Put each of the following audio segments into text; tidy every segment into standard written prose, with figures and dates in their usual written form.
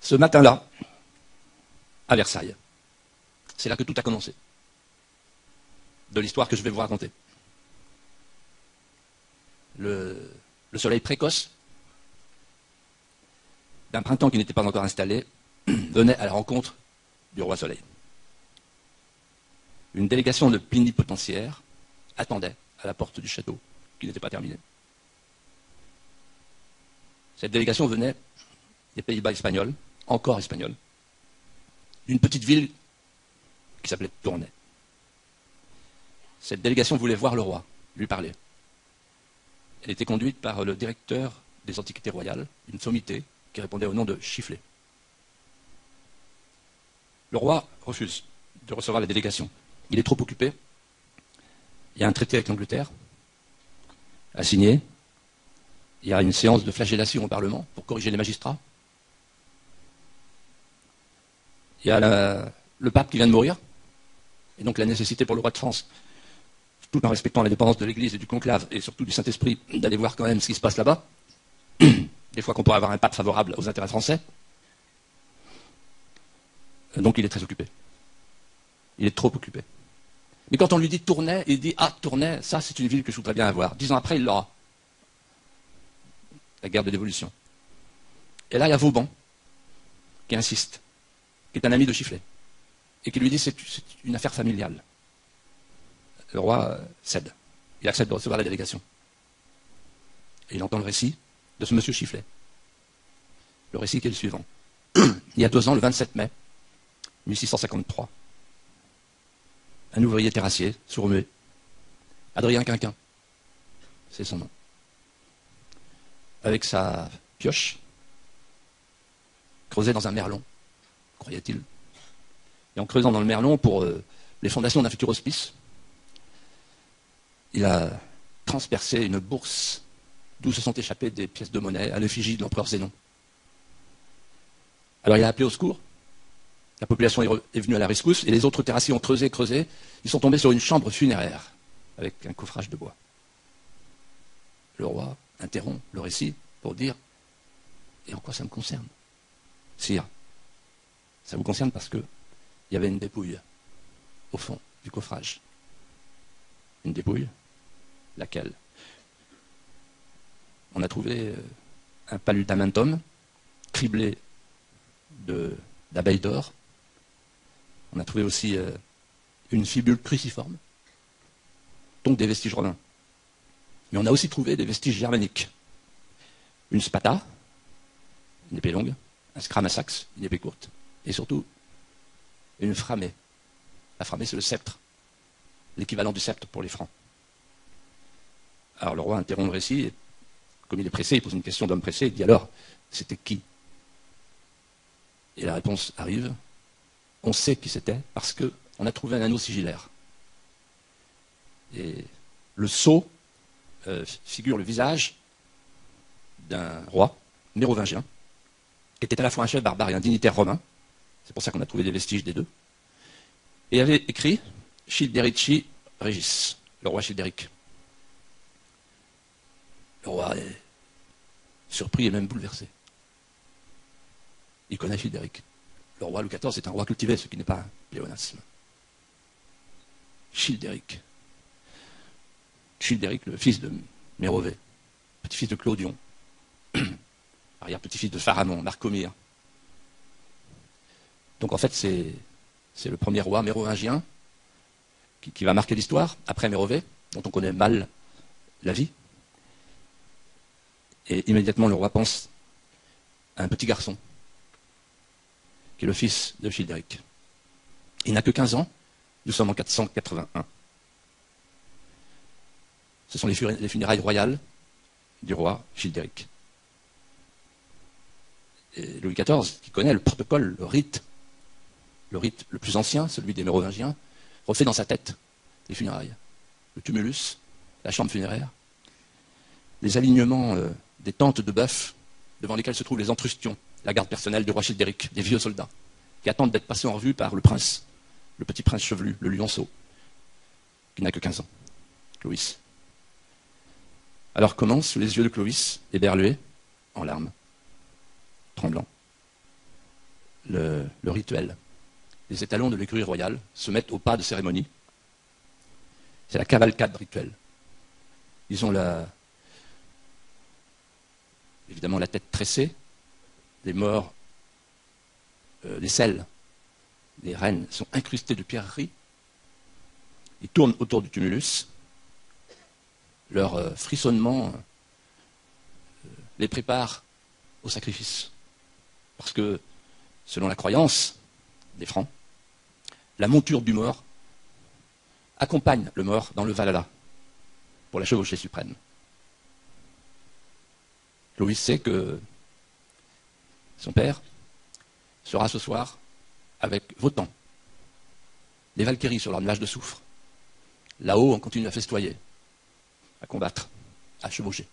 Ce matin-là, à Versailles, c'est là que tout a commencé, de l'histoire que je vais vous raconter. Le soleil précoce d'un printemps qui n'était pas encore installé venait à la rencontre du roi Soleil. Une délégation de plénipotentiaires attendait à la porte du château, qui n'était pas terminé. Cette délégation venait des Pays-Bas espagnols, encore espagnols, d'une petite ville qui s'appelait Tournai. Cette délégation voulait voir le roi, lui parler. Elle était conduite par le directeur des Antiquités royales, une sommité qui répondait au nom de Chifflet. Le roi refuse de recevoir la délégation. Il est trop occupé. Il y a un traité avec l'Angleterre à signer. Il y a une séance de flagellation au Parlement pour corriger les magistrats. Il y a le pape qui vient de mourir, et donc la nécessité pour le roi de France, tout en respectant l'indépendance de l'Église et du conclave, et surtout du Saint-Esprit, d'aller voir quand même ce qui se passe là-bas, des fois qu'on pourrait avoir un pape favorable aux intérêts français. Donc il est très occupé. Il est trop occupé. Mais quand on lui dit Tournai, il dit « Ah, Tournai, ça c'est une ville que je voudrais bien avoir. » 10 ans après, il l'aura. La guerre de dévolution. Et là, il y a Vauban, qui insiste, qui est un ami de Chifflet, et qui lui dit c'est une affaire familiale. Le roi cède. Il accepte de recevoir la délégation. Et il entend le récit de ce monsieur Chifflet. Le récit qui est le suivant. Il y a 2 ans, le 27 mai 1653, un ouvrier terrassier, sourd-muet, Adrien Quinquin, c'est son nom, avec sa pioche, creusait dans un merlon, croyait-il. Et en creusant dans le merlon pour les fondations d'un futur hospice, il a transpercé une bourse d'où se sont échappées des pièces de monnaie à l'effigie de l'empereur Zénon. Alors il a appelé au secours, la population est venue à la rescousse, et les autres terrassiers ont creusé, ils sont tombés sur une chambre funéraire, avec un coffrage de bois. Le roi interrompt le récit pour dire « Et en quoi ça me concerne ? Sire, ça vous concerne parce que il y avait une dépouille au fond du coffrage. Une dépouille, laquelle on a trouvé un paludamentum criblé d'abeilles d'or. On a trouvé aussi une fibule cruciforme, donc des vestiges romains. Mais on a aussi trouvé des vestiges germaniques. Une spata, une épée longue, un scramasax, une épée courte, et surtout une framée. La framée, c'est le sceptre, l'équivalent du sceptre pour les Francs. Alors le roi interrompt le récit, et comme il est pressé, il pose une question d'homme pressé, il dit alors, c'était qui? Et la réponse arrive, on sait qui c'était, parce qu'on a trouvé un anneau sigillaire. Et le sceau figure le visage d'un roi mérovingien, qui était à la fois un chef barbare et un dignitaire romain. C'est pour ça qu'on a trouvé des vestiges des deux. Et il avait écrit Childerici Regis, le roi Childéric. Le roi est surpris et même bouleversé. Il connaît Childéric. Le roi Louis XIV est un roi cultivé, ce qui n'est pas un pléonasme. Childéric. Childéric, le fils de Mérové, petit-fils de Clodion, arrière-petit-fils de Pharamond, Marcomir. Donc en fait, c'est le premier roi mérovingien qui va marquer l'histoire, après Mérové, dont on connaît mal la vie. Et immédiatement, le roi pense à un petit garçon, qui est le fils de Childéric. Il n'a que 15 ans, nous sommes en 481. Ce sont les funérailles royales du roi Childéric. Et Louis XIV, qui connaît le protocole, le rite le plus ancien, celui des Mérovingiens, refait dans sa tête les funérailles. Le tumulus, la chambre funéraire, les alignements des tentes de bœuf devant lesquelles se trouvent les antrustions, la garde personnelle du roi Childéric, des vieux soldats, qui attendent d'être passés en revue par le prince, le petit prince chevelu, le lionceau, qui n'a que 15 ans, Clovis. Alors commence, sous les yeux de Clovis, éberlué, en larmes, tremblant, le rituel. Les étalons de l'écurie royale se mettent au pas de cérémonie. C'est la cavalcade rituelle. Ils ont évidemment la tête tressée, les morts, les selles, les reines sont incrustées de pierreries. Ils tournent autour du tumulus. Leur frisonnement les prépare au sacrifice. Parce que, selon la croyance des Francs, la monture du mort accompagne le mort dans le Valhalla pour la chevauchée suprême. Clovis sait que son père sera ce soir avec Wotan, les Valkyries sur leur nuage de soufre. Là-haut, on continue à festoyer, à combattre, à chevaucher.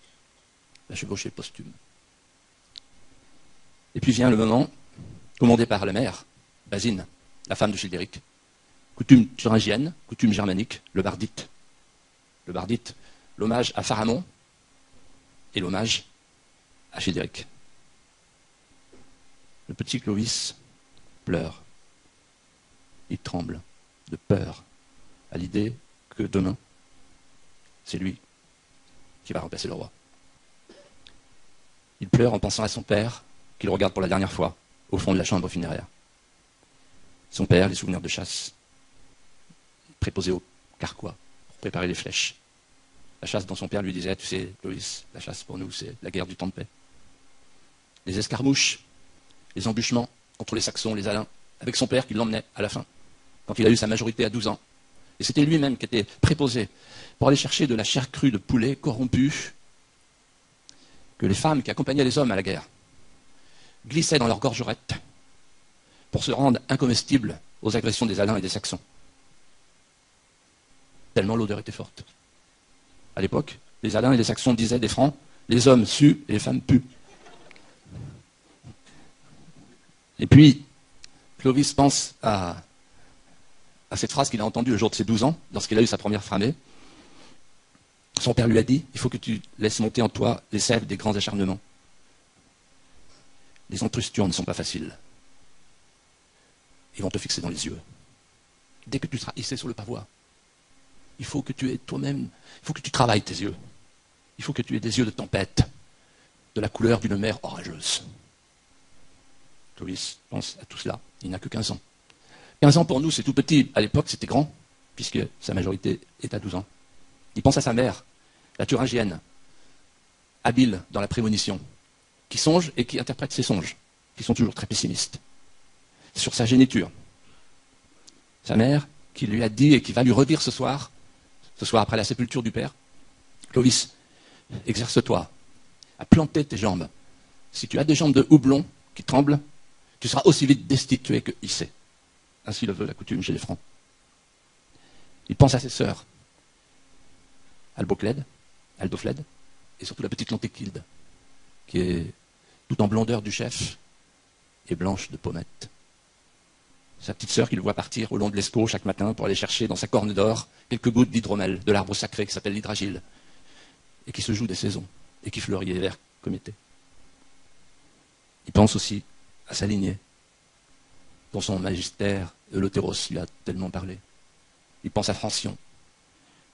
La chevauchée posthume. Et puis vient le moment, commandé par la mère, Basine, la femme de Childéric, coutume thuringienne, coutume germanique, le bardite. Le bardite, l'hommage à Pharamond et l'hommage à Childéric. Le petit Clovis pleure. Il tremble de peur à l'idée que demain, c'est lui qui va remplacer le roi. Il pleure en pensant à son père, qu'il regarde pour la dernière fois, au fond de la chambre funéraire. Son père, les souvenirs de chasse, préposé au carquois pour préparer les flèches. La chasse dont son père lui disait, tu sais, Clovis, la chasse pour nous, c'est la guerre du temps de paix. Les escarmouches, les embûchements contre les Saxons, les Alains, avec son père qui l'emmenait à la fin, quand il a eu sa majorité à 12 ans. Et c'était lui-même qui était préposé pour aller chercher de la chair crue de poulet corrompue que les femmes qui accompagnaient les hommes à la guerre glissaient dans leurs gorgerettes pour se rendre incomestibles aux agressions des Alains et des Saxons. Tellement l'odeur était forte. À l'époque, les Alains et les Saxons disaient des Francs, les hommes suent et les femmes puent. Et puis, Clovis pense à cette phrase qu'il a entendue le jour de ses 12 ans, lorsqu'il a eu sa première framée. Son père lui a dit, il faut que tu laisses monter en toi les sèves des grands acharnements. Les entrustions ne sont pas faciles. Ils vont te fixer dans les yeux. Dès que tu seras hissé sur le pavois, il faut que tu aies toi-même, il faut que tu travailles tes yeux. Il faut que tu aies des yeux de tempête, de la couleur d'une mer orageuse. Clovis pense à tout cela. Il n'a que 15 ans. 15 ans pour nous, c'est tout petit. À l'époque, c'était grand, puisque sa majorité est à 12 ans. Il pense à sa mère, la thuringienne, habile dans la prémonition, qui songe et qui interprète ses songes, qui sont toujours très pessimistes, sur sa géniture. Sa mère, qui lui a dit et qui va lui redire ce soir après la sépulture du père, Clovis, exerce-toi à planter tes jambes. Si tu as des jambes de houblon qui tremblent, tu seras aussi vite destitué que hissé. Ainsi le veut la coutume chez les Francs. Il pense à ses sœurs, Alboclède, Aldoflède, et surtout la petite Lantéquilde, qui est tout en blondeur du chef et blanche de pommette. Sa petite sœur qu'il voit partir au long de l'Escaut chaque matin pour aller chercher dans sa corne d'or quelques gouttes d'hydromel, de l'arbre sacré qui s'appelle l'hydragile, et qui se joue des saisons, et qui fleurit vert comme été. Il pense aussi à sa lignée, dont son magistère Eleutéros lui a tellement parlé. Il pense à Francion,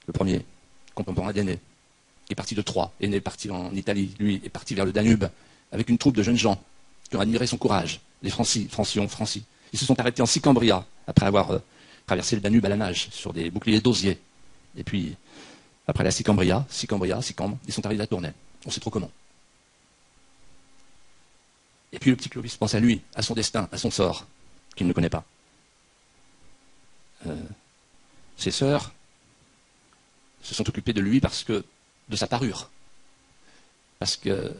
le premier contemporain d'Énée, qui est parti de Troie. Énée est parti en Italie, lui est parti vers le Danube, avec une troupe de jeunes gens qui ont admiré son courage, les Francion. Ils se sont arrêtés en Sicambria, après avoir traversé le Danube à la nage, sur des boucliers d'osier. Et puis, après la Sicambria, ils sont arrivés à Tournai. On sait trop comment. Et puis le petit Clovis pense à lui, à son destin, à son sort, qu'il ne connaît pas. Ses sœurs se sont occupées de lui de sa parure. Parce que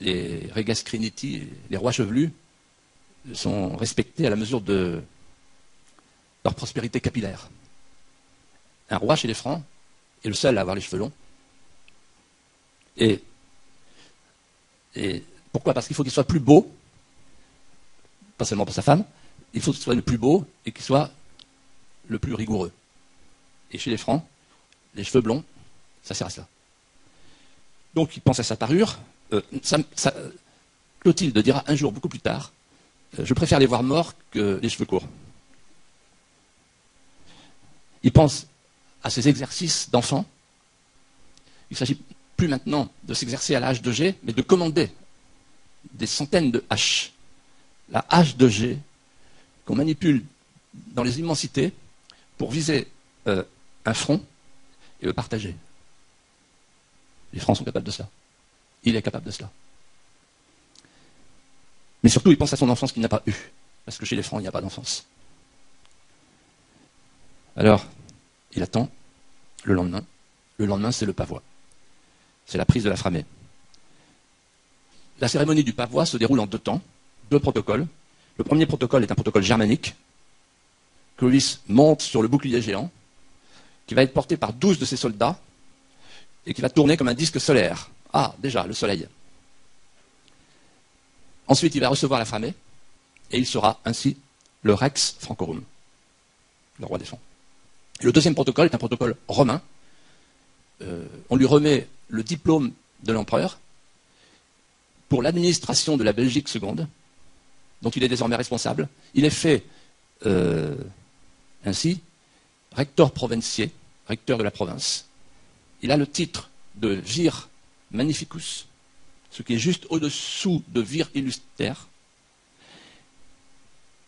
les reges criniti, les rois chevelus, sont respectés à la mesure de leur prospérité capillaire. Un roi chez les Francs est le seul à avoir les cheveux longs. Et pourquoi? Parce qu'il faut qu'il soit plus beau, pas seulement pour sa femme, il faut qu'il soit le plus beau et qu'il soit le plus rigoureux. Et chez les Francs, les cheveux blonds, ça sert à cela. Donc il pense à sa parure. Clotilde dira un jour, beaucoup plus tard, Je préfère les voir morts que les cheveux courts. Il pense à ces exercices d'enfants. Il ne s'agit plus maintenant de s'exercer à la hache de G, mais de commander des centaines de haches. La hache de G qu'on manipule dans les immensités pour viser un front et le partager. Les Francs sont capables de cela. Il est capable de cela. Mais surtout, il pense à son enfance qu'il n'a pas eue. Parce que chez les Francs, il n'y a pas d'enfance. Alors, il attend le lendemain. Le lendemain, c'est le pavois. C'est la prise de la Framée. La cérémonie du pavois se déroule en 2 temps, 2 protocoles. Le premier protocole est un protocole germanique. Clovis monte sur le bouclier géant, qui va être porté par 12 de ses soldats, et qui va tourner comme un disque solaire. Ah, déjà, le soleil. Ensuite, il va recevoir la Framée, et il sera ainsi le Rex Francorum, le roi des Francs. Le deuxième protocole est un protocole romain. On lui remet le diplôme de l'empereur pour l'administration de la Belgique seconde, dont il est désormais responsable. Il est fait ainsi rector provincier, recteur de la province. Il a le titre de vir magnificus, ce qui est juste au-dessous de vir illuster.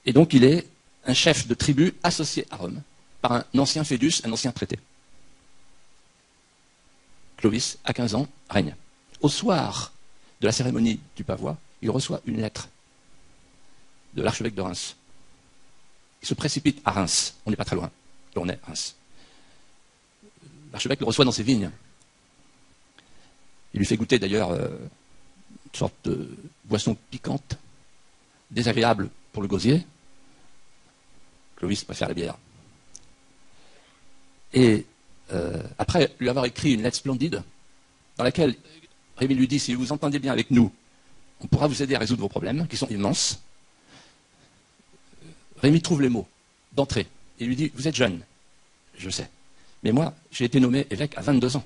Et donc il est un chef de tribu associé à Rome par un ancien fédus, un ancien traité. Clovis, à 15 ans, règne. Au soir de la cérémonie du pavois, il reçoit une lettre de l'archevêque de Reims. Il se précipite à Reims. On n'est pas très loin. On est à Reims. L'archevêque le reçoit dans ses vignes. Il lui fait goûter d'ailleurs une sorte de boisson piquante, désagréable pour le gosier. Clovis préfère la bière. Et après lui avoir écrit une lettre splendide, dans laquelle Rémi lui dit, si vous entendez bien avec nous, on pourra vous aider à résoudre vos problèmes, qui sont immenses. Rémi trouve les mots d'entrée. Il lui dit, vous êtes jeune, je sais. Mais moi, j'ai été nommé évêque à 22 ans.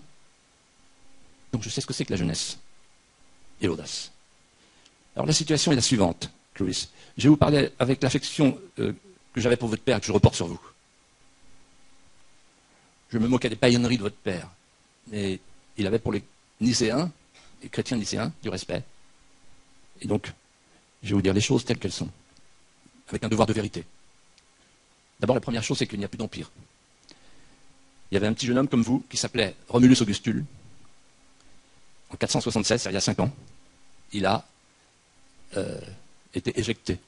Donc je sais ce que c'est que la jeunesse et l'audace. Alors la situation est la suivante, Clovis. Je vais vous parler avec l'affection que j'avais pour votre père et que je reporte sur vous. Je me moquais des païenneries de votre père. Mais il avait pour les Nicéens, les chrétiens nicéens, du respect. Et donc, je vais vous dire les choses telles qu'elles sont, avec un devoir de vérité. D'abord, la première chose, c'est qu'il n'y a plus d'empire. Il y avait un petit jeune homme comme vous qui s'appelait Romulus Augustule. En 476, c'est-à-dire il y a 5 ans, il a été éjecté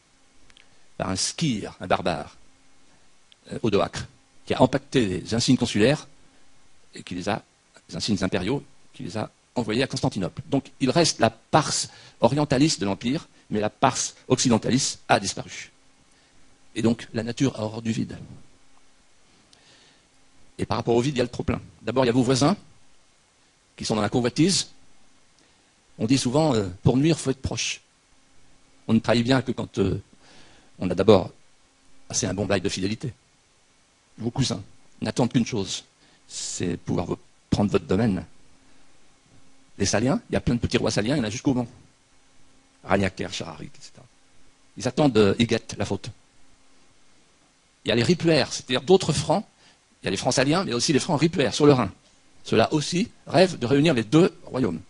par un skyre, un barbare, Odoacre, qui a empaqueté les insignes consulaires et qui les insignes impériaux, qui les a envoyés à Constantinople. Donc il reste la pars orientaliste de l'Empire, mais la pars occidentaliste a disparu. Et donc la nature a horreur du vide. Et par rapport au vide, il y a le trop-plein. D'abord, il y a vos voisins qui sont dans la convoitise. On dit souvent, pour nuire, il faut être proche. On ne trahit bien que quand on a d'abord assez un bon bail de fidélité. Vos cousins n'attendent qu'une chose, c'est pouvoir prendre votre domaine. Les Saliens, il y a plein de petits rois saliens, il y en a jusqu'au Mans. Ragnacaire, Chararic, etc. Ils attendent, ils guettent la faute. Il y a les Ripuaires, c'est-à-dire d'autres francs. Il y a les francs saliens, mais aussi les francs Ripuaires sur le Rhin. Ceux-là aussi rêvent de réunir les 2 royaumes.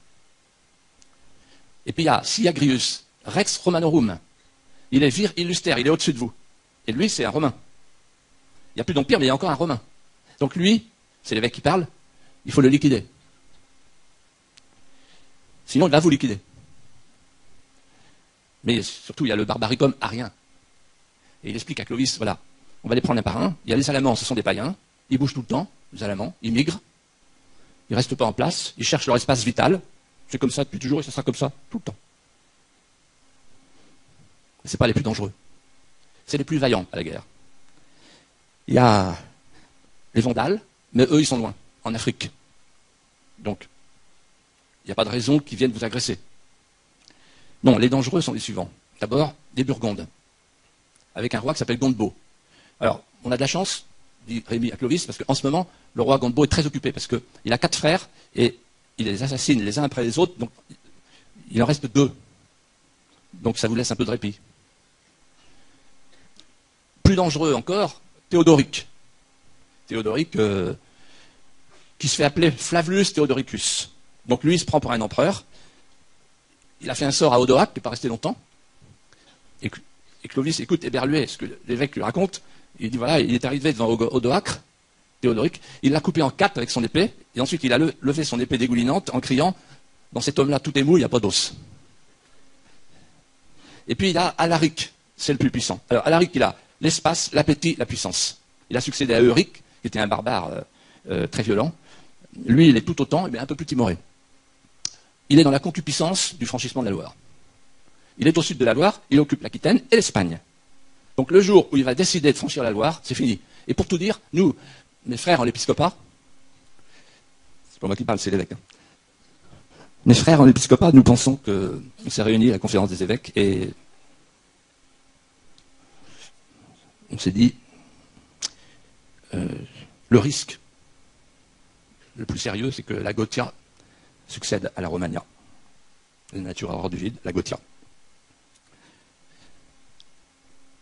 Et puis il y a Siagrius, Rex Romanorum. Il est vir illuster, il est au-dessus de vous. Et lui, c'est un Romain. Il n'y a plus d'empire, mais il y a encore un Romain. Donc lui, c'est l'évêque qui parle, il faut le liquider. Sinon, il va vous liquider. Mais surtout, il y a le barbaricum arien. Et il explique à Clovis, voilà, on va les prendre un par un. Il y a les Alamans, ce sont des païens. Ils bougent tout le temps, les Alamans. Ils migrent. Ils ne restent pas en place. Ils cherchent leur espace vital. C'est comme ça depuis toujours et ça sera comme ça tout le temps. Ce n'est pas les plus dangereux. C'est les plus vaillants à la guerre. Il y a les Vandales, mais eux, ils sont loin, en Afrique. Donc, il n'y a pas de raison qu'ils viennent vous agresser. Non, les dangereux sont les suivants. D'abord, les Burgondes, avec un roi qui s'appelle Gondebaud. Alors, on a de la chance, dit Rémi à Clovis, parce qu'en ce moment, le roi Gondebaud est très occupé, parce qu'il a 4 frères, et il les assassine les uns après les autres, donc il en reste 2. Donc ça vous laisse un peu de répit. plus dangereux encore, Théodoric. Théodoric, qui se fait appeler Flavius Theodoricus. Donc lui, il se prend pour un empereur. Il a fait un sort à Odoacre, qui n'est pas resté longtemps. Et Clovis écoute éberlué ce que l'évêque lui raconte. Il dit voilà, il est arrivé devant Odoacre, Théodoric, il l'a coupé en 4 avec son épée, et ensuite il a levé son épée dégoulinante en criant dans cet homme-là, tout est mou, il n'y a pas d'os. Et puis il a Alaric, c'est le plus puissant. Alors Alaric, il a l'espace, l'appétit, la puissance. Il a succédé à Euric, qui était un barbare très violent. Lui, il est tout autant, mais un peu plus timoré. Il est dans la concupiscence du franchissement de la Loire. Il est au sud de la Loire, il occupe l'Aquitaine et l'Espagne. Donc le jour où il va décider de franchir la Loire, c'est fini. Et pour tout dire, nous, mes frères en épiscopat, c'est pas moi qui parle, c'est l'évêque. Mes frères en épiscopat, nous pensons qu'on s'est réunis à la conférence des évêques et on s'est dit le risque le plus sérieux, c'est que la Gothia succède à la Romagna. La nature a horreur du vide, la Gothia.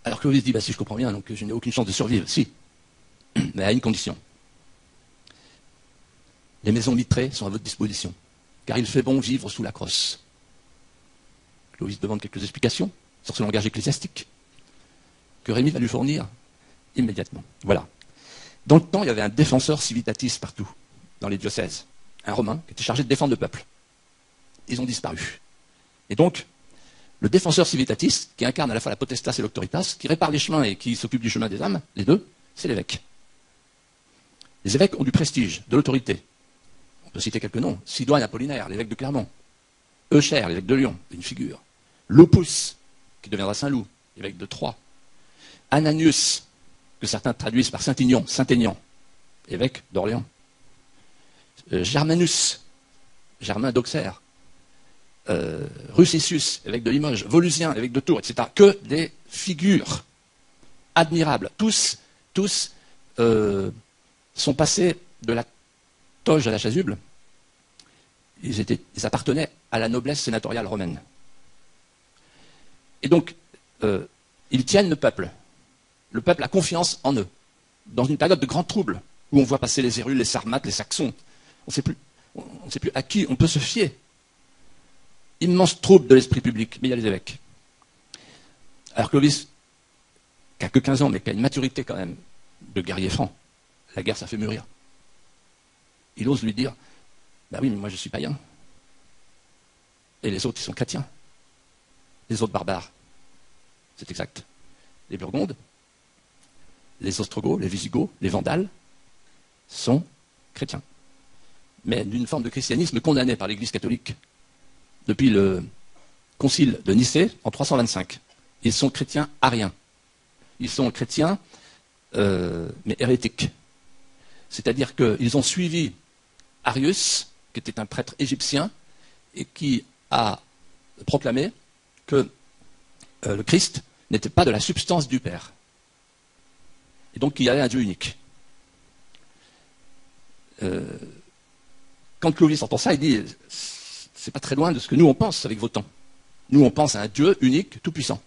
Alors Clovis dit, si je comprends bien, donc je n'ai aucune chance de survivre. Si, mais à une condition. Les maisons mitrées sont à votre disposition, car il fait bon vivre sous la crosse. Clovis demande quelques explications sur ce langage ecclésiastique, que Rémy va lui fournir immédiatement. Voilà. Dans le temps, il y avait un défenseur civitatis partout, dans les diocèses. Un Romain qui était chargé de défendre le peuple. Ils ont disparu. Et donc, le défenseur civitatis, qui incarne à la fois la potestas et l'auctoritas, qui répare les chemins et qui s'occupe du chemin des âmes, les deux, c'est l'évêque. Les évêques ont du prestige, de l'autorité. On peut citer quelques noms. Sidoine Apollinaire, l'évêque de Clermont. Eucher, l'évêque de Lyon, une figure. Lupus, qui deviendra Saint-Loup, l'évêque de Troyes. Ananius, que certains traduisent par Saint-Aignan, évêque d'Orléans. Germanus, Germain d'Auxerre. Russicius, évêque de Limoges, Volusien, évêque de Tours, etc. Que des figures admirables. Tous sont passés de la toge à la chasuble. Ils appartenaient à la noblesse sénatoriale romaine. Et donc, ils tiennent le peuple. Le peuple a confiance en eux. Dans une période de grands troubles, où on voit passer les Hérules, les Sarmates, les Saxons, on ne sait plus à qui on peut se fier. Immense trouble de l'esprit public, mais il y a les évêques. Alors Clovis, qui a que 15 ans, mais qui a une maturité quand même de guerrier franc, la guerre ça fait mûrir. Il ose lui dire, oui, mais moi je suis païen. Et les autres, ils sont chrétiens. Les autres barbares. C'est exact. Les Burgondes, les Ostrogoths, les Visigoths, les Vandales sont chrétiens. Mais d'une forme de christianisme condamné par l'Église catholique depuis le concile de Nicée en 325. Ils sont chrétiens ariens. Ils sont chrétiens, mais hérétiques. C'est-à-dire qu'ils ont suivi Arius, qui était un prêtre égyptien, et qui a proclamé que le Christ n'était pas de la substance du Père. Et donc qu'il y avait un Dieu unique. Quand Clovis entend ça, il dit, c'est pas très loin de ce que nous on pense avec Votan. Nous on pense à un Dieu unique, tout-puissant.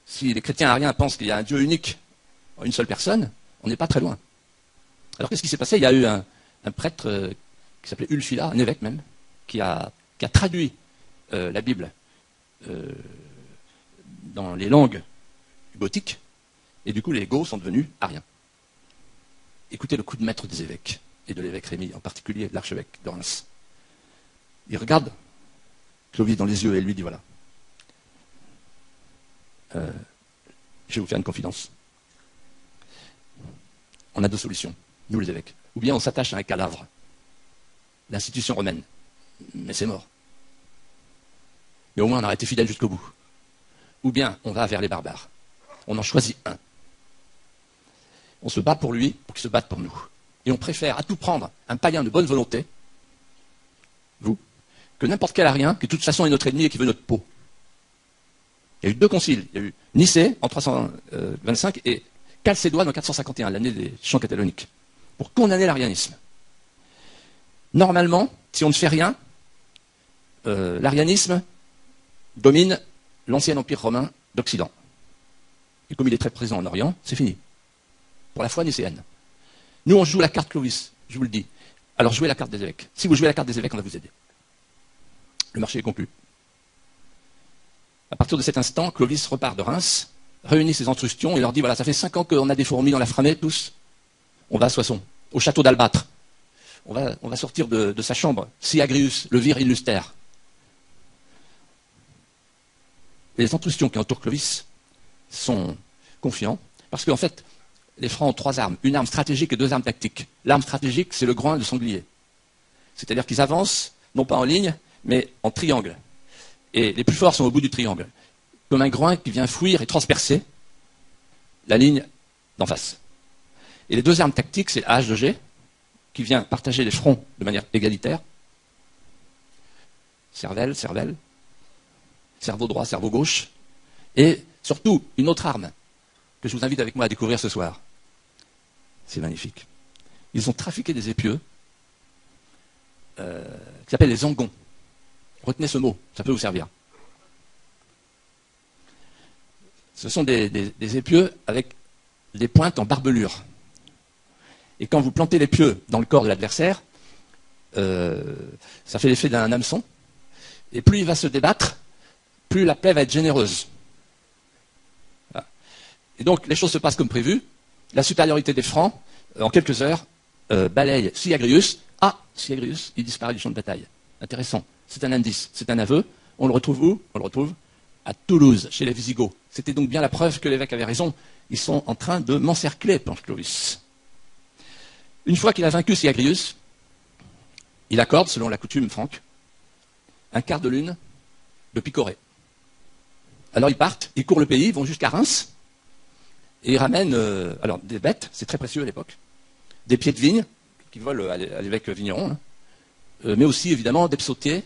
Si les chrétiens ariens pensent qu'il y a un Dieu unique, en une seule personne, on n'est pas très loin. Alors qu'est-ce qui s'est passé? Il y a eu un prêtre qui s'appelait Ulfila, un évêque même, qui a traduit la Bible dans les langues gothiques, et du coup les Goths sont devenus ariens. Écoutez le coup de maître des évêques, et de l'évêque Rémy, en particulier l'archevêque de Reims. Il regarde Clovis dans les yeux et lui dit, voilà, je vais vous faire une confidence. On a deux solutions, nous les évêques. Ou bien on s'attache à un cadavre, l'institution romaine, mais c'est mort. Mais au moins on a été fidèle jusqu'au bout. Ou bien on va vers les barbares. On en choisit un. On se bat pour lui, pour qu'il se batte pour nous. Et on préfère à tout prendre un païen de bonne volonté, vous, que n'importe quel arien, qui de toute façon est notre ennemi et qui veut notre peau. Il y a eu deux conciles. Il y a eu Nicée en 325 et Chalcédoine en 451, l'année des chants cataloniques, pour condamner l'arianisme. Normalement, si on ne fait rien, l'arianisme domine l'ancien empire romain d'Occident. Et comme il est très présent en Orient, c'est fini. Pour la foi nicéenne. Nous, on joue la carte Clovis, je vous le dis. Alors jouez la carte des évêques. Si vous jouez la carte des évêques, on va vous aider. Le marché est conclu. À partir de cet instant, Clovis repart de Reims, réunit ses antrustions et leur dit, voilà, ça fait 5 ans qu'on a des fourmis dans la framée, tous. On va à Soissons, au château d'Albâtre. On va sortir de sa chambre, si Agrius, le vir illustre. Et les antrustions qui entourent Clovis sont confiants, parce qu'en fait, les Francs ont 3 armes, une arme stratégique et 2 armes tactiques. L'arme stratégique, c'est le groin de sanglier. C'est-à-dire qu'ils avancent, non pas en ligne, mais en triangle. Et les plus forts sont au bout du triangle, comme un groin qui vient fouir et transpercer la ligne d'en face. Et les 2 armes tactiques, c'est la hache de G, qui vient partager les fronts de manière égalitaire. Cervelle, cervelle. Cerveau droit, cerveau gauche. Et surtout, une autre arme que je vous invite avec moi à découvrir ce soir. C'est magnifique. Ils ont trafiqué des épieux qui s'appellent les angons. Retenez ce mot, ça peut vous servir. Ce sont des épieux avec des pointes en barbelure. Et quand vous plantez l'épieu dans le corps de l'adversaire, ça fait l'effet d'un hameçon. Et plus il va se débattre, plus la plaie va être généreuse. Voilà. Et donc les choses se passent comme prévu. La supériorité des Francs, en quelques heures, balaye Syagrius. Ah, Syagrius, il disparaît du champ de bataille. Intéressant. C'est un indice, c'est un aveu. On le retrouve où? On le retrouve à Toulouse, chez les Visigoths. C'était donc bien la preuve que l'évêque avait raison. Ils sont en train de m'encercler, pense Clovis. Une fois qu'il a vaincu Syagrius, il accorde, selon la coutume franque, un quart de lune de picoré. Alors ils partent, ils courent le pays, ils vont jusqu'à Reims, et ils ramènent alors des bêtes, c'est très précieux à l'époque, des pieds de vigne, qui volent à l'évêque vigneron, hein, mais aussi évidemment des psautiers,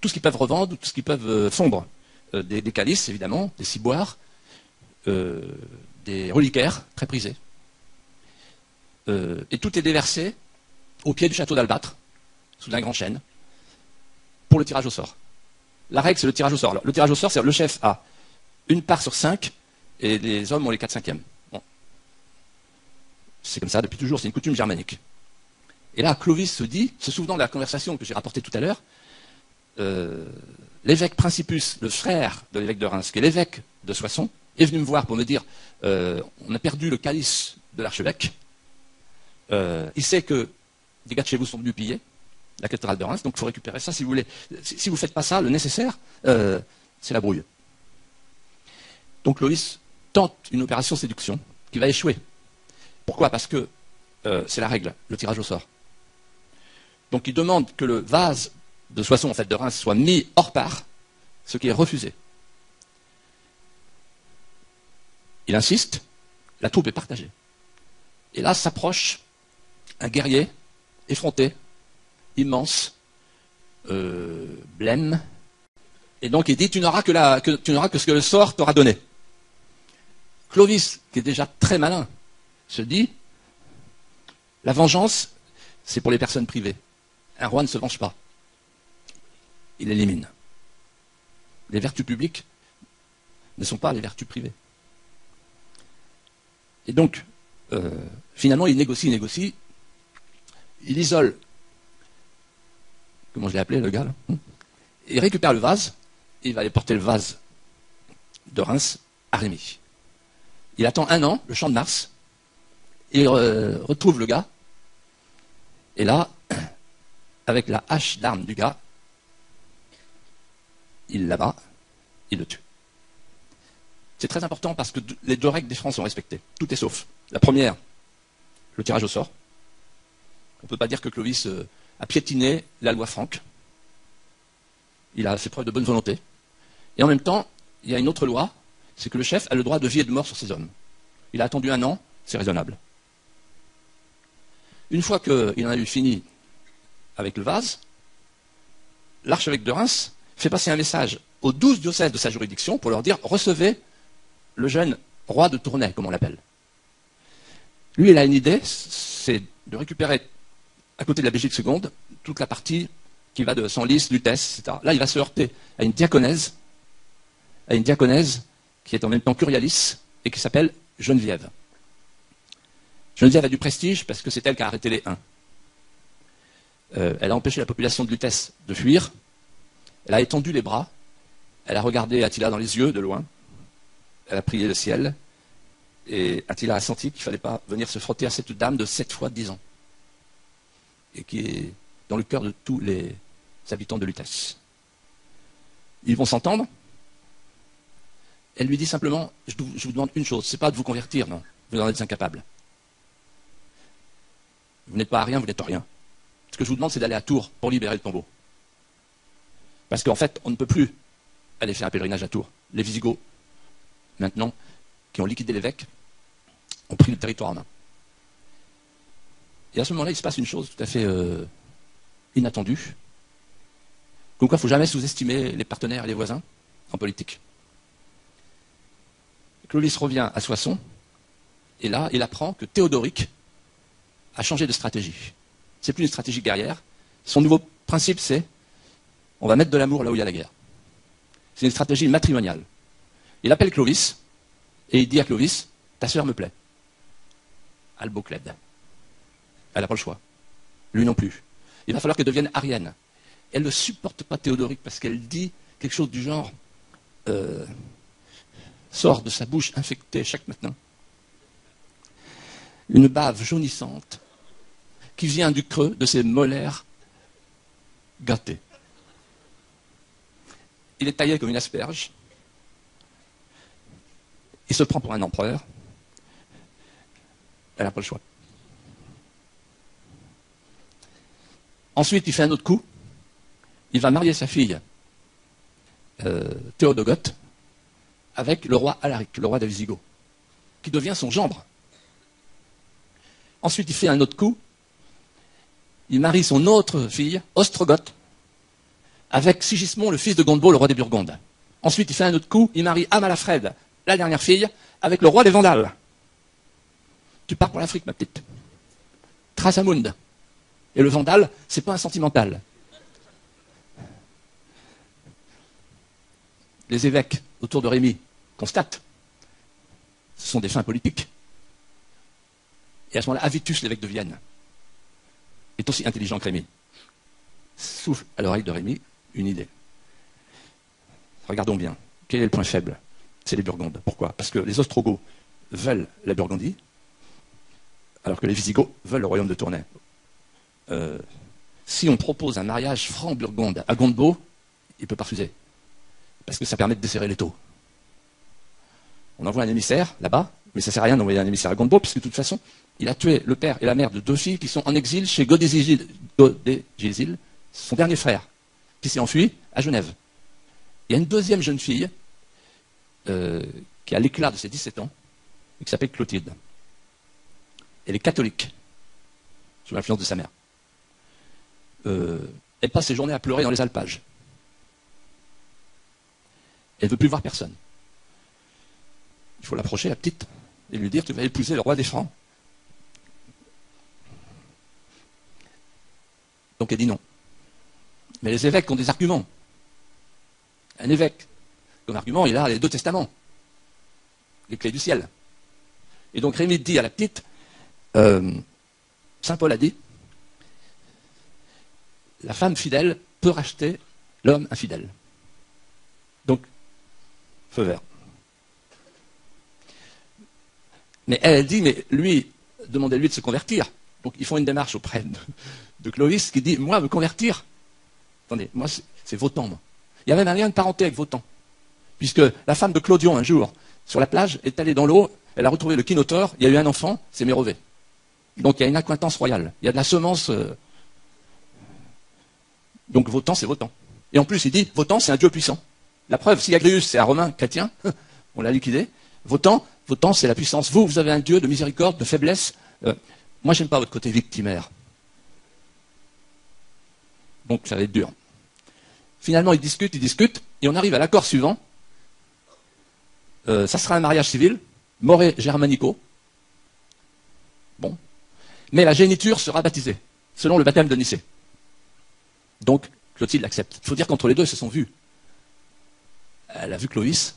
tout ce qu'ils peuvent revendre, tout ce qu'ils peuvent fondre, des calices évidemment, des ciboires, des reliquaires très prisés. Et tout est déversé au pied du château d'Albâtre, sous un grand chêne, pour le tirage au sort. La règle, c'est le tirage au sort. Alors, le tirage au sort, c'est le chef a 1 part sur 5, et les hommes ont les 4/5. Bon. C'est comme ça depuis toujours, c'est une coutume germanique. Et là, Clovis se souvenant de la conversation que j'ai rapportée tout à l'heure, l'évêque Principus, le frère de l'évêque de Reims, qui est l'évêque de Soissons, est venu me voir pour me dire on a perdu le calice de l'archevêque. Il sait que des gars de chez vous sont venus piller la cathédrale de Reims, donc il faut récupérer ça si vous voulez. Si vous ne faites pas ça, le nécessaire, c'est la brouille. Donc Clovis tente une opération séduction qui va échouer. Pourquoi? Parce que c'est la règle, le tirage au sort. Donc il demande que le vase de Soissons, en fait de Reims, soit mis hors part, ce qui est refusé. Il insiste, la troupe est partagée. Et là s'approche un guerrier effronté, immense, blême. Et donc il dit, tu n'auras que ce que le sort t'aura donné. Clovis, qui est déjà très malin, se dit, la vengeance, c'est pour les personnes privées. Un roi ne se venge pas. Il élimine. Les vertus publiques ne sont pas les vertus privées. Et donc, finalement, il négocie, il isole, comment je l'ai appelé le gars là, il récupère le vase, et il va aller porter le vase de Reims à Rémy. Il attend 1 an, le champ de Mars, il retrouve le gars, et là, avec la hache d'arme du gars, il l'abat, il le tue. C'est très important parce que les 2 règles des Francs sont respectées. Tout est sauf. La première, le tirage au sort. On ne peut pas dire que Clovis a piétiné la loi franque. Il a fait preuve de bonne volonté. Et en même temps, il y a une autre loi, c'est que le chef a le droit de vie et de mort sur ses hommes. Il a attendu 1 an, c'est raisonnable. Une fois qu'il en a eu fini avec le vase, l'archevêque de Reims fait passer un message aux 12 diocèses de sa juridiction pour leur dire « Recevez le jeune roi de Tournai », comme on l'appelle. Lui, il a une idée, c'est de récupérer, à côté de la Belgique seconde, toute la partie qui va de Senlis, Lutèce, etc. Là, il va se heurter à une diaconèse qui est en même temps curialis et qui s'appelle Geneviève. Geneviève a du prestige parce que c'est elle qui a arrêté les Huns. Elle a empêché la population de Lutèce de fuir. Elle a étendu les bras. Elle a regardé Attila dans les yeux de loin. Elle a prié le ciel. Et Attila a senti qu'il ne fallait pas venir se frotter à cette dame de 7 fois 10 ans. Et qui est dans le cœur de tous les habitants de Lutèce. Ils vont s'entendre. Elle lui dit simplement, je vous demande une chose, c'est pas de vous convertir, non. Vous en êtes incapable. Vous n'êtes pas à rien, vous n'êtes à rien. Ce que je vous demande, c'est d'aller à Tours pour libérer le tombeau. Parce qu'en fait, on ne peut plus aller faire un pèlerinage à Tours. Les Visigoths, maintenant, qui ont liquidé l'évêque, ont pris le territoire en main. Et à ce moment-là, il se passe une chose tout à fait inattendue. Comme quoi, il ne faut jamais sous-estimer les partenaires et les voisins en politique. Clovis revient à Soissons, et là, il apprend que Théodoric a changé de stratégie. C'est plus une stratégie guerrière. Son nouveau principe, c'est on va mettre de l'amour là où il y a la guerre. C'est une stratégie matrimoniale. Il appelle Clovis, et il dit à Clovis, ta sœur me plaît. Alboclède. Elle n'a pas le choix. Lui non plus. Il va falloir qu'elle devienne arienne. Elle ne supporte pas Théodoric parce qu'elle dit quelque chose du genre sort de sa bouche infectée chaque matin une bave jaunissante qui vient du creux de ses molaires gâtés. Il est taillé comme une asperge. Il se prend pour un empereur. Elle n'a pas le choix. Ensuite, il fait un autre coup. Il va marier sa fille, Théodogote, avec le roi Alaric, le roi des Visigoths, qui devient son gendre. Ensuite, il fait un autre coup. Il marie son autre fille, Ostrogoth, avec Sigismond, le fils de Gondebaud, le roi des Burgondes. Ensuite, il fait un autre coup. Il marie Amalafred, la dernière fille, avec le roi des Vandales. Tu pars pour l'Afrique, ma petite. Trasamund. Et le Vandale, c'est pas un sentimental. Les évêques autour de Rémy constatent. Ce sont des fins politiques. Et à ce moment-là, Avitus, l'évêque de Vienne, est aussi intelligent que Rémy. Souffle à l'oreille de Rémy une idée. Regardons bien. Quel est le point faible? C'est les Burgondes. Pourquoi? Parce que les Ostrogoths veulent la Burgondie, alors que les Visigoths veulent le royaume de Tournai. Si on propose un mariage franc-burgonde à Gondebaud, il ne peut pas refuser. Parce que ça permet de desserrer les taux. On envoie un émissaire là-bas, mais ça ne sert à rien d'envoyer un émissaire à Gondebaud, puisque de toute façon, il a tué le père et la mère de 2 filles qui sont en exil chez Godégisil, son dernier frère, qui s'est enfui à Genève. Il y a une deuxième jeune fille qui a l'éclat de ses 17 ans, et qui s'appelle Clotilde. Elle est catholique, sous l'influence de sa mère. Elle passe ses journées à pleurer dans les alpages. Elle ne veut plus voir personne. Il faut l'approcher, la petite, et lui dire, tu vas épouser le roi des Francs. Donc elle dit non. Mais les évêques ont des arguments. Un évêque, comme argument, il a les 2 testaments, les clés du ciel. Et donc Rémy dit à la petite, Saint Paul a dit, la femme fidèle peut racheter l'homme infidèle. Donc, feu vert. Mais elle dit, mais lui, demandez-lui de se convertir. Donc ils font une démarche auprès de Clovis qui dit, moi, me convertir. Attendez, moi, c'est Wotan, moi. Il y avait un lien de parenté avec Wotan. Puisque la femme de Clodion, un jour, sur la plage, est allée dans l'eau, elle a retrouvé le Kinotaure, il y a eu un enfant, c'est Mérové. Donc il y a une accointance royale. Il y a de la semence. Donc Wotan, c'est Wotan. Et en plus, il dit, Wotan, c'est un dieu puissant. La preuve, si Agrius, c'est un romain chrétien, on l'a liquidé. Wotan, c'est la puissance. Vous avez un dieu de miséricorde, de faiblesse. Moi, j'aime pas votre côté victimaire. Donc ça va être dur. Finalement, ils discutent, et on arrive à l'accord suivant. Ça sera un mariage civil, Moré Germanico. Bon. Mais la géniture sera baptisée, selon le baptême de Nicée. Donc, Clotilde l'accepte. Il faut dire qu'entre les deux, ils se sont vus. Elle a vu Clovis.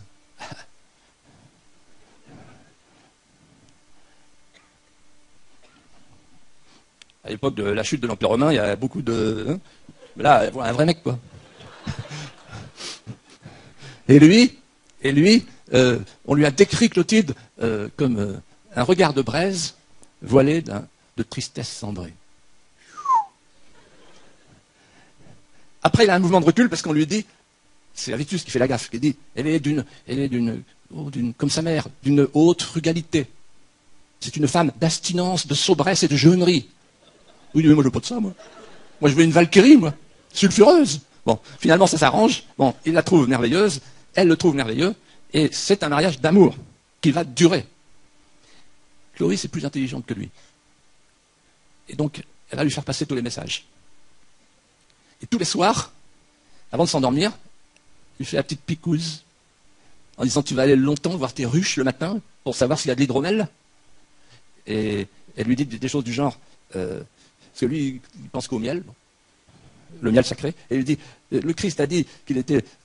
À l'époque de la chute de l'Empire romain, il y a beaucoup de... hein. Mais là, voilà, un vrai mec, quoi. Et lui, on lui a décrit Clotilde comme un regard de braise voilé de tristesse cendrée. Après, il a un mouvement de recul parce qu'on lui dit, c'est Avitus qui fait la gaffe, qui dit, elle est comme sa mère, d'une haute frugalité. C'est une femme d'abstinence, de sobresse et de jeunerie. Oui, mais moi je veux pas de ça, moi. Moi je veux une Valkyrie, moi, sulfureuse. Bon, finalement ça s'arrange. Bon, il la trouve merveilleuse, elle le trouve merveilleux, et c'est un mariage d'amour qui va durer. Clovis est plus intelligente que lui. Et donc, elle va lui faire passer tous les messages. Et tous les soirs, avant de s'endormir, il fait la petite picouse, en disant tu vas aller longtemps voir tes ruches le matin pour savoir s'il y a de l'hydromel. Et elle lui dit des choses du genre, parce que lui, il pense qu'au miel, bon, le miel sacré, et il lui dit, le Christ a dit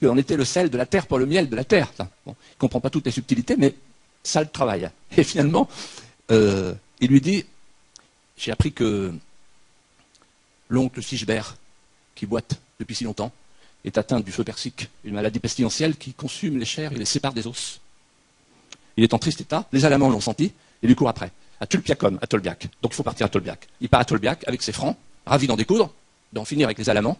qu'on était le sel de la terre pour le miel de la terre. Bon, il ne comprend pas toutes les subtilités, mais ça le travaille. Et finalement, il lui dit, j'ai appris que l'oncle Sigebert, qui boite depuis si longtemps, est atteint du feu persique, une maladie pestilentielle qui consume les chairs et les sépare des os. Il est en triste état, les Alamans l'ont senti, et lui court après, à Tulpiacum, à Tolbiac. Donc il faut partir à Tolbiac. Il part à Tolbiac avec ses francs, ravi d'en découdre, d'en finir avec les Alamans.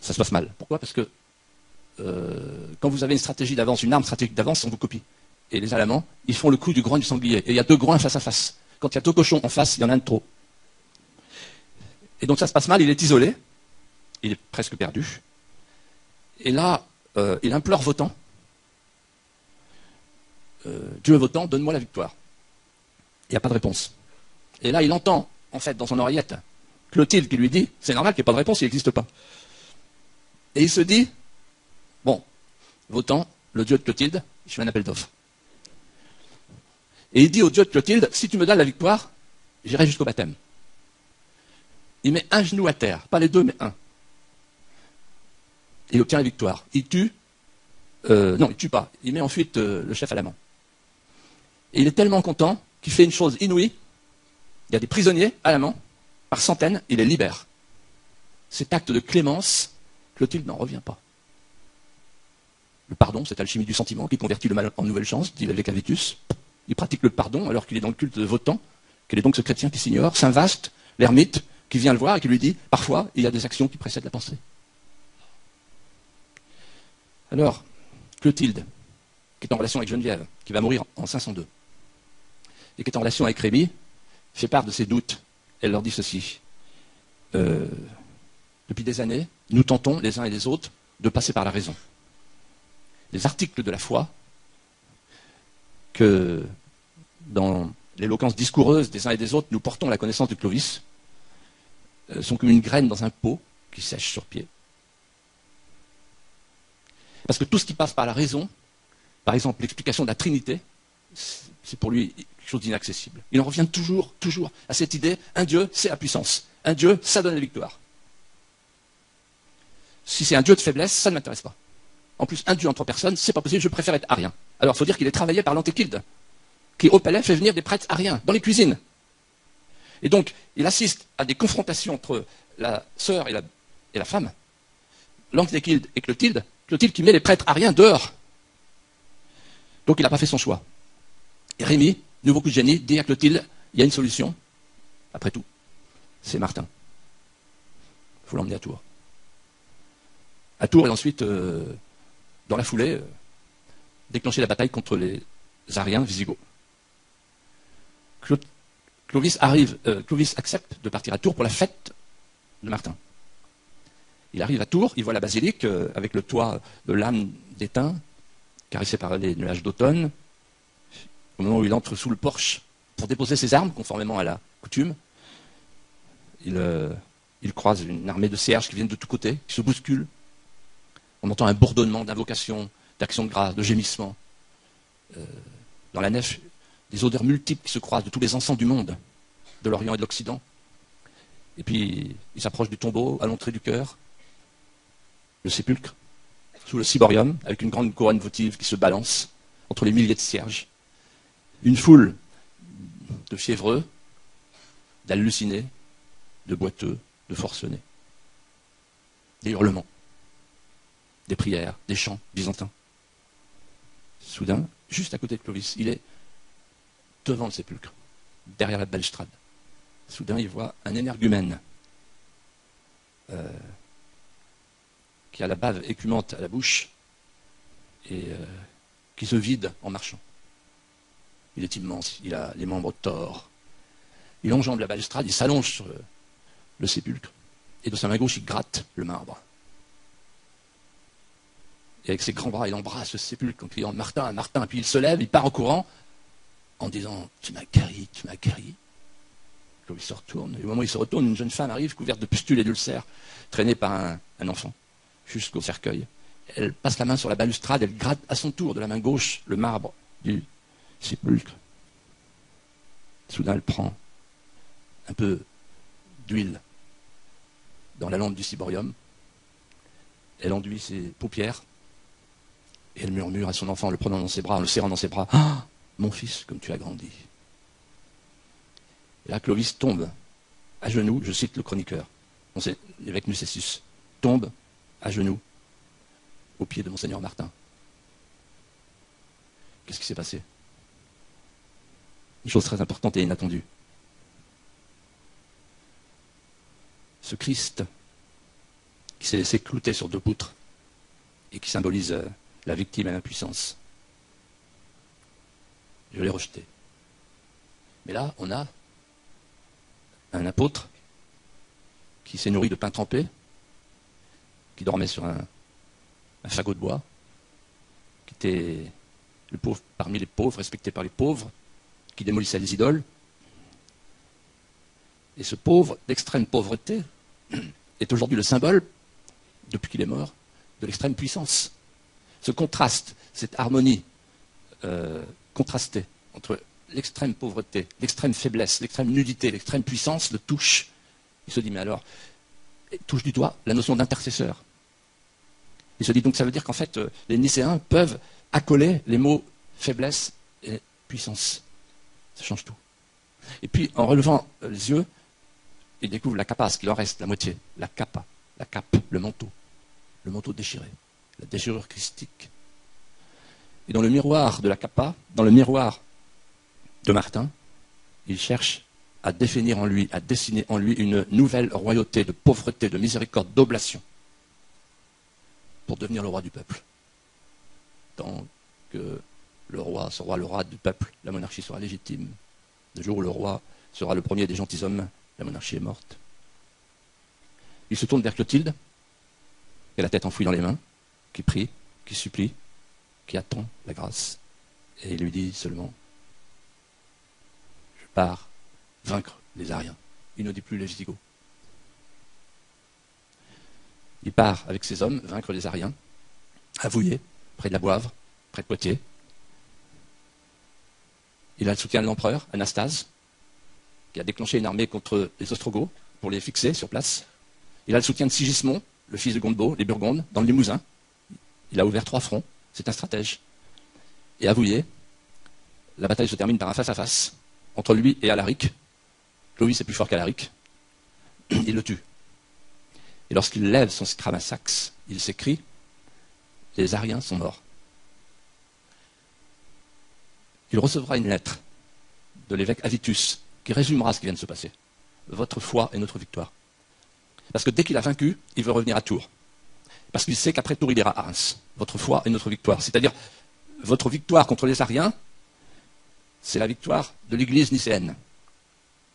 Ça se passe mal. Pourquoi? Parce que quand vous avez une stratégie d'avance, une arme stratégique d'avance, on vous copie. Et les Alamans, ils font le coup du groin du sanglier. Et il y a deux groins face à face. Quand il y a deux cochons en face, il y en a un de trop. Et donc ça se passe mal, il est isolé, il est presque perdu. Et là, il implore Wotan. Dieu Wotan, donne-moi la victoire. Il n'y a pas de réponse. Et là, il entend, en fait, dans son oreillette, Clotilde qui lui dit, c'est normal qu'il n'y ait pas de réponse, il n'existe pas. Et il se dit, bon, Wotan, le dieu de Clotilde, je fais un appel d'offres. Et il dit au dieu de Clotilde, si tu me donnes la victoire, j'irai jusqu'au baptême. Il met un genou à terre, pas les deux, mais un. Il obtient la victoire. Il tue, non, il tue pas. Il met en fuite le chef Alamand. Et il est tellement content qu'il fait une chose inouïe. Il y a des prisonniers alamans, par centaines, il les libère. Cet acte de clémence, Clotilde n'en revient pas. Le pardon, cette alchimie du sentiment qui convertit le mal en nouvelle chance, dit l'évêque Avitus. Il pratique le pardon alors qu'il est dans le culte de Wotan. Quel est donc ce chrétien qui s'ignore? Saint Vaste, l'ermite, qui vient le voir et qui lui dit, parfois, il y a des actions qui précèdent la pensée. Alors, Clotilde, qui est en relation avec Geneviève, qui va mourir en 502, et qui est en relation avec Rémi, fait part de ses doutes. Elle leur dit ceci. Depuis des années, nous tentons, les uns et les autres, de passer par la raison. Les articles de la foi, que dans l'éloquence discoureuse des uns et des autres, nous portons à la connaissance de Clovis, sont comme une graine dans un pot qui sèche sur pied. Parce que tout ce qui passe par la raison, par exemple l'explication de la Trinité, c'est pour lui quelque chose d'inaccessible. Il en revient toujours à cette idée, un Dieu, c'est la puissance. Un Dieu, ça donne la victoire. Si c'est un Dieu de faiblesse, ça ne m'intéresse pas. En plus, un Dieu en trois personnes, c'est pas possible, je préfère être arien. Alors il faut dire qu'il est travaillé par l'Antéchilde, qui au palais fait venir des prêtres ariens, dans les cuisines. Et donc, il assiste à des confrontations entre la sœur et la femme, l'Antéchilde et Clotilde, Clotilde qui met les prêtres ariens dehors. Donc il n'a pas fait son choix. Et Rémi, nouveau coup de génie, dit à Clotilde, il y a une solution, après tout, c'est Martin. Il faut l'emmener à Tours. À Tours et ensuite, dans la foulée, déclencher la bataille contre les Ariens visigoths. Clovis accepte de partir à Tours pour la fête de Martin. Il arrive à Tours, il voit la basilique avec le toit de lame d'étain, caressé par les nuages d'automne. Au moment où il entre sous le porche pour déposer ses armes, conformément à la coutume, il croise une armée de cierges qui viennent de tous côtés, qui se bousculent. On entend un bourdonnement d'invocations, d'actions de grâce, de gémissements. Dans la nef, des odeurs multiples qui se croisent de tous les encens du monde, de l'Orient et de l'Occident. Et puis, il s'approche du tombeau à l'entrée du chœur, le sépulcre, sous le ciborium, avec une grande couronne votive qui se balance entre les milliers de cierges. Une foule de fiévreux, d'hallucinés, de boiteux, de forcenés. Des hurlements, des prières, des chants byzantins. Soudain, juste à côté de Clovis, il est devant le sépulcre, derrière la balustrade. Soudain, il voit un énergumène qui a la bave écumante à la bouche et qui se vide en marchant. Il est immense, il a les membres tors. Il enjambe la balustrade, il s'allonge sur le sépulcre, et de sa main gauche, il gratte le marbre. Et avec ses grands bras, il embrasse le sépulcre en criant « Martin, Martin !» Puis il se lève, il part en courant, en disant « Tu m'as guéri, tu m'as guéri !» Clovis se retourne, et au moment où il se retourne, une jeune femme arrive, couverte de pustules et d'ulcères, traînée par un enfant, jusqu'au cercueil. Elle passe la main sur la balustrade, elle gratte à son tour de la main gauche le marbre du sépulcre. Soudain, elle prend un peu d'huile dans la lampe du ciborium. Elle enduit ses paupières et elle murmure à son enfant en le prenant dans ses bras, en le serrant dans ses bras. « Ah, mon fils, comme tu as grandi !» Et là, Clovis tombe à genoux, je cite le chroniqueur, l'évêque Nucessius, tombe à genoux au pied de Monseigneur Martin. Qu'est-ce qui s'est passé? Une chose très importante et inattendue. Ce Christ qui s'est laissé clouter sur 2 poutres et qui symbolise la victime et l'impuissance, je l'ai rejeté. Mais là, on a un apôtre qui s'est nourri de pain trempé, qui dormait sur un fagot de bois, qui était le pauvre parmi les pauvres, respecté par les pauvres, qui démolissait les idoles. Et ce pauvre d'extrême pauvreté est aujourd'hui le symbole, depuis qu'il est mort, de l'extrême puissance. Ce contraste, cette harmonie contrastée entre l'extrême pauvreté, l'extrême faiblesse, l'extrême nudité, l'extrême puissance le touche. Il se dit, mais alors, il touche du doigt la notion d'intercesseur. Il se dit donc, ça veut dire qu'en fait, les Nicéens peuvent accoler les mots faiblesse et puissance. Ça change tout. Et puis, en relevant les yeux, il découvre la capa, ce qu'il en reste, la moitié, la capa, la cape, le manteau déchiré, la déchirure christique. Et dans le miroir de la capa, dans le miroir de Martin, il cherche à définir en lui, à dessiner en lui une nouvelle royauté de pauvreté, de miséricorde, d'oblation, pour devenir le roi du peuple. Tant que le roi sera le roi du peuple, la monarchie sera légitime. Le jour où le roi sera le premier des gentilshommes, la monarchie est morte. Il se tourne vers Clotilde, qui a la tête enfouie dans les mains, qui prie, qui supplie, qui attend la grâce. Et il lui dit seulement, je pars vaincre les Ariens. Il ne dit plus les Visigoths. Il part avec ses hommes vaincre les Ariens, à Vouillé, près de la Boivre, près de Poitiers. Il a le soutien de l'empereur, Anastase, qui a déclenché une armée contre les Ostrogoths pour les fixer sur place. Il a le soutien de Sigismond, le fils de Gondebaud, les Burgondes, dans le Limousin. Il a ouvert 3 fronts, c'est un stratège. Et à Vouillé, la bataille se termine par un face-à-face entre lui et Alaric. Clovis est plus fort qu'Alaric. Il le tue. Et lorsqu'il lève son scramasax, il s'écrie « Les Ariens sont morts ». Il recevra une lettre de l'évêque Avitus qui résumera ce qui vient de se passer. Votre foi est notre victoire. Parce que dès qu'il a vaincu, il veut revenir à Tours. Parce qu'il sait qu'après Tours, il ira à Reims. Votre foi est notre victoire. C'est-à-dire, votre victoire contre les Ariens, c'est la victoire de l'Église nicéenne,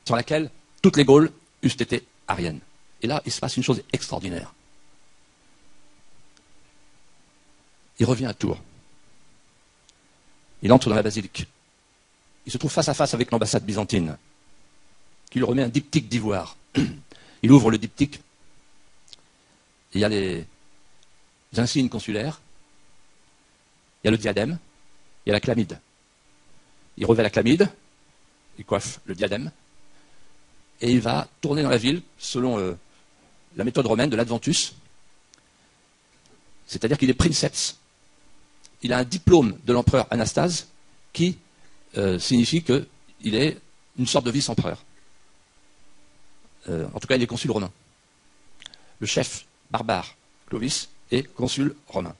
sur laquelle toutes les Gaules eussent été ariennes. Et là, il se passe une chose extraordinaire. Il revient à Tours. Il entre dans la basilique. Il se trouve face à face avec l'ambassade byzantine, qui lui remet un diptyque d'ivoire. Il ouvre le diptyque. Il y a les insignes consulaires, il y a le diadème, il y a la chlamyde. Il revêt la chlamyde, il coiffe le diadème, et il va tourner dans la ville selon la méthode romaine de l'adventus, c'est-à-dire qu'il est princeps. Il a un diplôme de l'empereur Anastase qui signifie qu'il est une sorte de vice-empereur. En tout cas, il est consul romain. Le chef barbare, Clovis, est consul romain.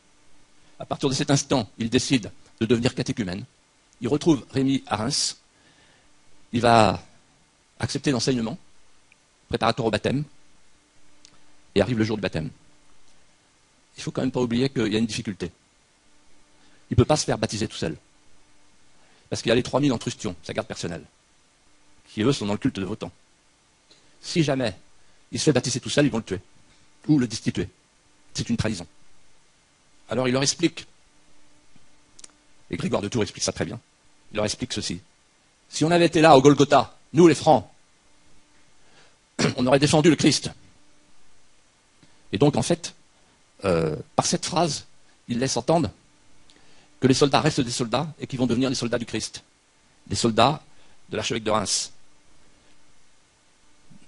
À partir de cet instant, il décide de devenir catéchumène. Il retrouve Rémi à Reims. Il va accepter l'enseignement préparatoire au baptême. Et arrive le jour du baptême. Il ne faut quand même pas oublier qu'il y a une difficulté. Il ne peut pas se faire baptiser tout seul. Parce qu'il y a les 3000 en Trustion, sa garde personnelle, qui eux sont dans le culte de Wotan. Si jamais il se fait baptiser tout seul, ils vont le tuer. Ou le destituer. C'est une trahison. Alors il leur explique, et Grégoire de Tours explique ça très bien, il leur explique ceci. Si on avait été là au Golgotha, nous les Francs, on aurait défendu le Christ. Et donc en fait, par cette phrase, il laisse entendre que les soldats restent des soldats et qu'ils vont devenir les soldats du Christ. Des soldats de l'archevêque de Reims,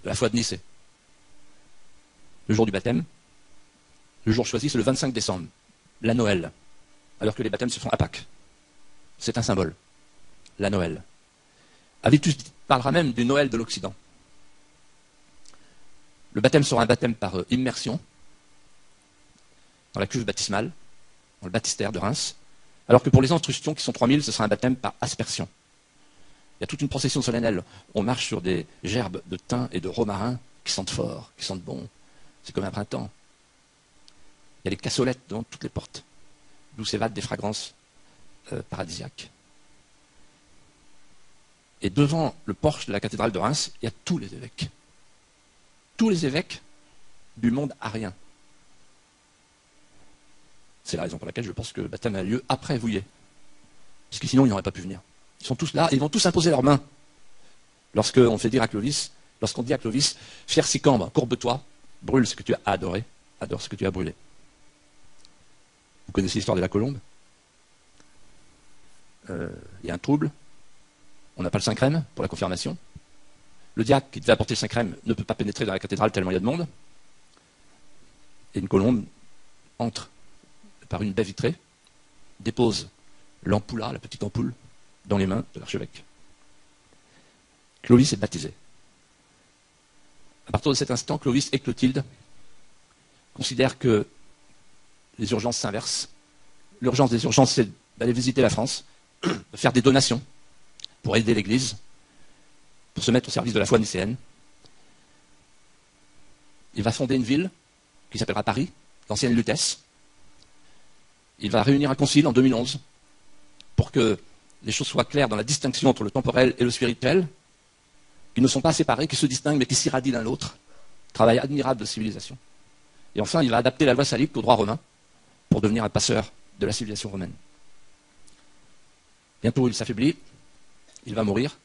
de la foi de Nicée. Le jour du baptême, le jour choisi, c'est le 25 décembre, la Noël, alors que les baptêmes se font à Pâques. C'est un symbole, la Noël. Avitus parlera même du Noël de l'Occident. Le baptême sera un baptême par immersion, dans la cuve baptismale, dans le baptistère de Reims, alors que pour les Antrustions, qui sont 3000, ce sera un baptême par aspersion. Il y a toute une procession solennelle. On marche sur des gerbes de thym et de romarin qui sentent fort, qui sentent bon. C'est comme un printemps. Il y a les cassolettes devant toutes les portes, d'où s'évadent des fragrances paradisiaques. Et devant le porche de la cathédrale de Reims, il y a tous les évêques. Tous les évêques du monde arien. C'est la raison pour laquelle je pense que le baptême a lieu après Vouillé. Parce que sinon, ils n'auraient pas pu venir. Ils sont tous là, et ils vont tous imposer leurs mains. Lorsqu'on fait dire à Clovis, lorsqu'on dit à Clovis, fier Sicambre, courbe-toi, brûle ce que tu as adoré, adore ce que tu as brûlé. Vous connaissez l'histoire de la colombe? Il y a un trouble, on n'a pas le Saint-Crème pour la confirmation. Le diacre qui devait apporter le Saint-Crème ne peut pas pénétrer dans la cathédrale tellement il y a de monde. Et une colombe entre par une baie vitrée, dépose l'ampoula, la petite ampoule, dans les mains de l'archevêque. Clovis est baptisé. À partir de cet instant, Clovis et Clotilde considèrent que les urgences s'inversent. L'urgence des urgences, c'est d'aller visiter la France, de faire des donations pour aider l'Église, pour se mettre au service de la foi nicéenne. Il va fonder une ville qui s'appellera Paris, l'ancienne Lutèce. Il va réunir un concile en 2011 pour que les choses soient claires dans la distinction entre le temporel et le spirituel, qui ne sont pas séparés, qui se distinguent mais qui s'irradient l'un l'autre. Travail admirable de civilisation. Et enfin, il va adapter la loi salique au droit romain pour devenir un passeur de la civilisation romaine. Bientôt, il s'affaiblit, il va mourir,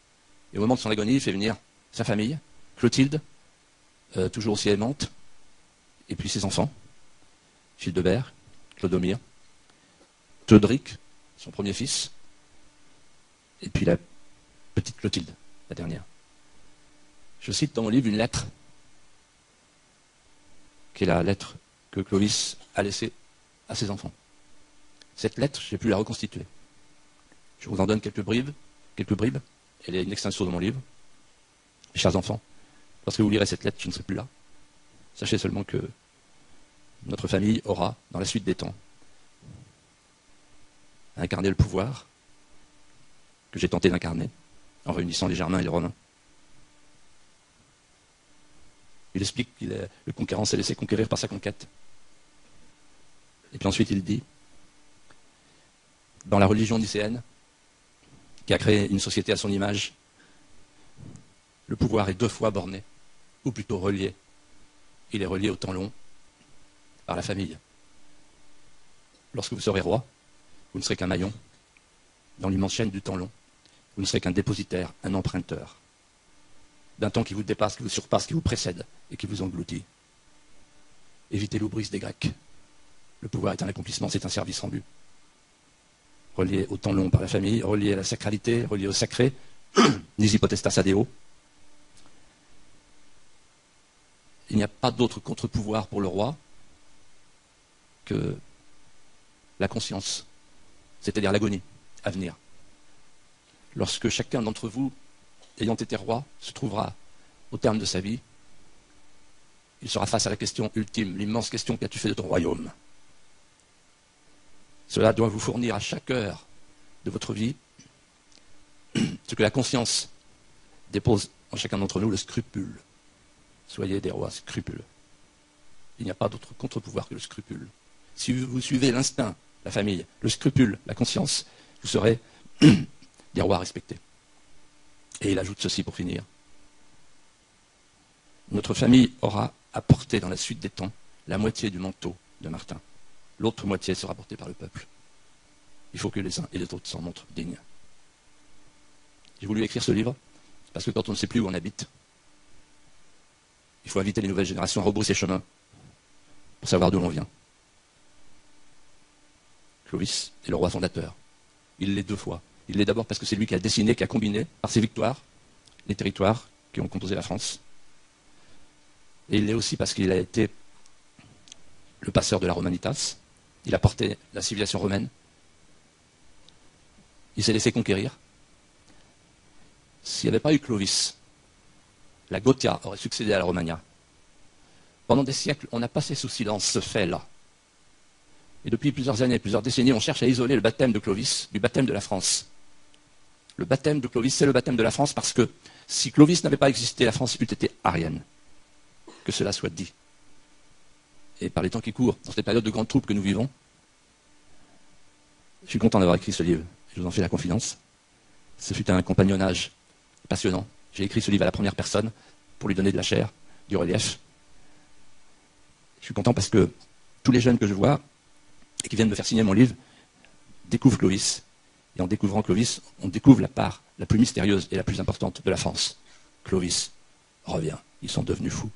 et au moment de son agonie, il fait venir sa famille, Clotilde, toujours aussi aimante, et puis ses enfants, Childebert, Clodomir, Theuderic, son premier fils, et puis la petite Clotilde, la dernière. Je cite dans mon livre une lettre, qui est la lettre que Clovis a laissée à ses enfants. Cette lettre, j'ai pu la reconstituer. Je vous en donne quelques bribes. Elle est une extension de mon livre. Mes chers enfants, lorsque vous lirez cette lettre, je ne serai plus là. Sachez seulement que notre famille aura, dans la suite des temps, incarné le pouvoir que j'ai tenté d'incarner en réunissant les Germains et les Romains. Il explique que le conquérant s'est laissé conquérir par sa conquête. Et puis ensuite il dit, dans la religion nicéenne, qui a créé une société à son image, le pouvoir est 2 fois borné, ou plutôt relié. Il est relié au temps long par la famille. Lorsque vous serez roi, vous ne serez qu'un maillon dans l'immense chaîne du temps long. Vous ne serez qu'un dépositaire, un emprunteur d'un temps qui vous dépasse, qui vous surpasse, qui vous précède et qui vous engloutit. Évitez l'oubris des Grecs. Le pouvoir est un accomplissement, c'est un service rendu. Relié au temps long par la famille, relié à la sacralité, relié au sacré, nisi potestas ad Deo. Il n'y a pas d'autre contre-pouvoir pour le roi que la conscience, c'est-à-dire l'agonie à venir. Lorsque chacun d'entre vous, ayant été roi, se trouvera au terme de sa vie, il sera face à la question ultime, l'immense question: qu'as-tu fait de ton royaume? Cela doit vous fournir à chaque heure de votre vie ce que la conscience dépose en chacun d'entre nous, le scrupule. Soyez des rois scrupuleux. Il n'y a pas d'autre contre-pouvoir que le scrupule. Si vous suivez l'instinct, la famille, le scrupule, la conscience, vous serez des rois respectés. Et il ajoute ceci pour finir. Notre famille aura apporté dans la suite des temps la moitié du manteau de Martin. L'autre moitié sera portée par le peuple. Il faut que les uns et les autres s'en montrent dignes. J'ai voulu écrire ce livre parce que quand on ne sait plus où on habite, il faut inviter les nouvelles générations à rebrousser chemin pour savoir d'où l'on vient. Clovis est le roi fondateur. Il l'est deux fois. Il l'est d'abord parce que c'est lui qui a dessiné, qui a combiné, par ses victoires, les territoires qui ont composé la France. Et il l'est aussi parce qu'il a été le passeur de la Romanitas. Il a porté la civilisation romaine. Il s'est laissé conquérir. S'il n'y avait pas eu Clovis, la Gothia aurait succédé à la Romagna. Pendant des siècles, on a passé sous silence ce fait-là. Et depuis plusieurs années, plusieurs décennies, on cherche à isoler le baptême de Clovis du baptême de la France. Le baptême de Clovis, c'est le baptême de la France parce que si Clovis n'avait pas existé, la France eût été arienne. Que cela soit dit. Et par les temps qui courent, dans cette période de grande troupe que nous vivons, je suis content d'avoir écrit ce livre. Je vous en fais la confidence. Ce fut un compagnonnage passionnant. J'ai écrit ce livre à la première personne pour lui donner de la chair, du relief. Je suis content parce que tous les jeunes que je vois et qui viennent me faire signer mon livre découvrent Clovis. Et en découvrant Clovis, on découvre la part la plus mystérieuse et la plus importante de la France. Clovis revient. Ils sont devenus fous.